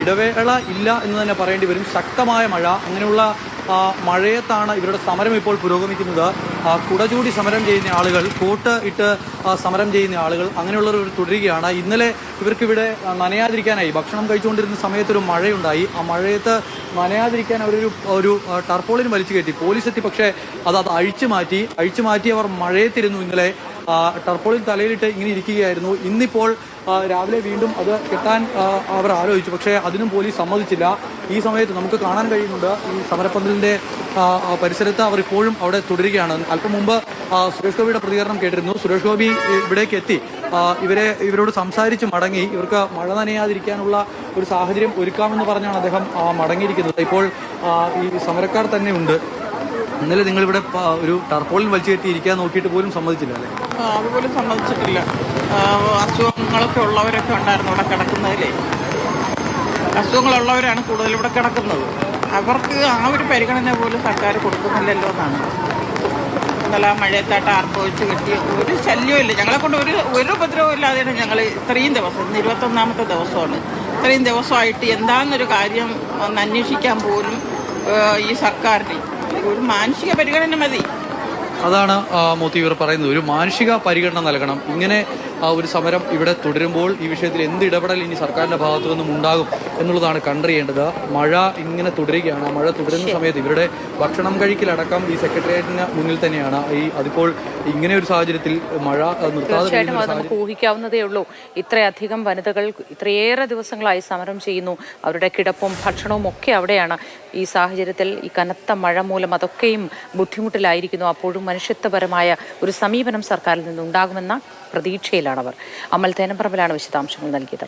ഇടവേള ഇല്ല എന്ന് തന്നെ പറയേണ്ടി വരും. ശക്തമായ മഴ, അങ്ങനെയുള്ള മഴയത്താണ് ഇവരുടെ സമരം ഇപ്പോൾ പുരോഗമിക്കുന്നത്. കുടചൂടി സമരം ചെയ്യുന്ന ആളുകൾ, കോട്ട് ഇട്ട് സമരം ചെയ്യുന്ന ആളുകൾ, അങ്ങനെയുള്ളവർ തുടരുകയാണ്. ഇന്നലെ ഇവർക്കിവിടെ നനയാതിരിക്കാനായി ഭക്ഷണം കഴിച്ചുകൊണ്ടിരുന്ന സമയത്തൊരു മഴയുണ്ടായി. ആ മഴയത്ത് നനയാതിരിക്കാൻ അവരൊരു ടർപ്പോളിന് വലിച്ചു കയറ്റി. പോലീസ് എത്തി, പക്ഷേ അത് അഴിച്ചു മാറ്റി അവർ മഴയത്തിരുന്നു. ഇന്നലെ ടർപ്പോളിൻ തലയിലിട്ട് ഇങ്ങനെ ഇരിക്കുകയായിരുന്നു. ഇന്നിപ്പോൾ രാവിലെ വീണ്ടും അത് കെട്ടാൻ അവർ ആലോചിച്ചു, പക്ഷേ അതിനും പോലീസ് സമ്മതിച്ചില്ല. ഈ സമയത്ത് നമുക്ക് കാണാൻ കഴിയുന്നുണ്ട് ഈ സമരപ്പന്തലിൻ്റെ പരിസരത്ത് അവർ ഇപ്പോഴും അവിടെ തുടരുകയാണ്. അല്പം മുമ്പ് സുരേഷ് ഗോപിയുടെ പ്രതികരണം കേട്ടിരുന്നു. സുരേഷ് ഗോപി ഇവിടേക്ക് എത്തി ഇവരോട് സംസാരിച്ച് മടങ്ങി. ഇവർക്ക് മഴ നനയാതിരിക്കാനുള്ള ഒരു സാഹചര്യം ഒരുക്കാമെന്ന് പറഞ്ഞാണ് അദ്ദേഹം മടങ്ങിയിരിക്കുന്നത്. ഇപ്പോൾ ഈ സമരക്കാർ തന്നെ ഉണ്ട്. ഇന്നലെ നിങ്ങളിവിടെ ഒരു ടർപ്പോളിൻ വലിച്ചു കെട്ടി ഇരിക്കാൻ നോക്കിയിട്ട് പോലും സമ്മതിച്ചില്ല അല്ലേ? അതുപോലും സമ്മതിച്ചിട്ടില്ല. അസുഖങ്ങളൊക്കെ ഉള്ളവരൊക്കെ ഉണ്ടായിരുന്നു ഇവിടെ കിടക്കുന്നതിലേ. അസുഖങ്ങളുള്ളവരാണ് കൂടുതൽ ഇവിടെ കിടക്കുന്നത്. അവർക്ക് ആ ഒരു പരിഗണന പോലും സർക്കാർ കൊടുക്കുന്നില്ലല്ലോ എന്നാണ്. ഇന്നലെ ആ മഴയത്തായിട്ട് ആർപ്പോഴിച്ച് കെട്ടിയ ഒരു ശല്യമില്ല. ഞങ്ങളെ കൊണ്ട് ഒരു ഉപദ്രവം ഇല്ലാതെയാണ് ഞങ്ങൾ ഇത്രയും ദിവസം, ഇന്ന് 21ാമത്തെ ദിവസമാണ്, ഇത്രയും ദിവസമായിട്ട് എന്താണെന്നൊരു കാര്യം ഒന്ന് അന്വേഷിക്കാൻ പോലും ഈ സർക്കാരിന് ഒരു മാനസിക പരിഗണന മതി. അതാണ് മോത്തി ഇവർ പറയുന്നത്. ഒരു മാനുഷിക പരിഗണന നൽകണം. ഇങ്ങനെ ഒരു സമരം ഇവിടെ തുടരുമ്പോൾ ഈ വിഷയത്തിൽ എന്ത് ഇടപെടൽ ഇനി സർക്കാരിൻ്റെ ഭാഗത്തു നിന്നും ഉണ്ടാകും എന്നുള്ളതാണ് കണ്ടറിയേണ്ടത്. മഴ ഇങ്ങനെ തുടരുകയാണ്. മഴ തുടരുന്ന സമയത്ത് ഇവരുടെ ഭക്ഷണം കഴിക്കലടക്കം ഈ സെക്രട്ടേറിയറ്റിന് മുന്നിൽ തന്നെയാണ്. അതിപ്പോൾ ഇങ്ങനെ ഒരു സാഹചര്യത്തിൽ മഴ നിർത്താതെ നമുക്ക് ഊഹിക്കാവുന്നതേ ഉള്ളൂ. ഇത്രയധികം വനിതകൾ ഇത്രയേറെ ദിവസങ്ങളായി സമരം ചെയ്യുന്നു. അവരുടെ കിടപ്പും ഭക്ഷണവും ഒക്കെ അവിടെയാണ്. ഈ സാഹചര്യത്തിൽ ഈ കനത്ത മഴ മൂലം അതൊക്കെയും ബുദ്ധിമുട്ടിലായിരിക്കുന്നു. അപ്പോഴും മനുഷ്യത്വപരമായ ഒരു സമീപനം സർക്കാരിൽ നിന്നുണ്ടാകുമെന്ന പ്രതീക്ഷയിലാണവർ. അമൽ തേനപ്പറമ്പിലാണ് വിശദാംശങ്ങൾ നൽകിയത്.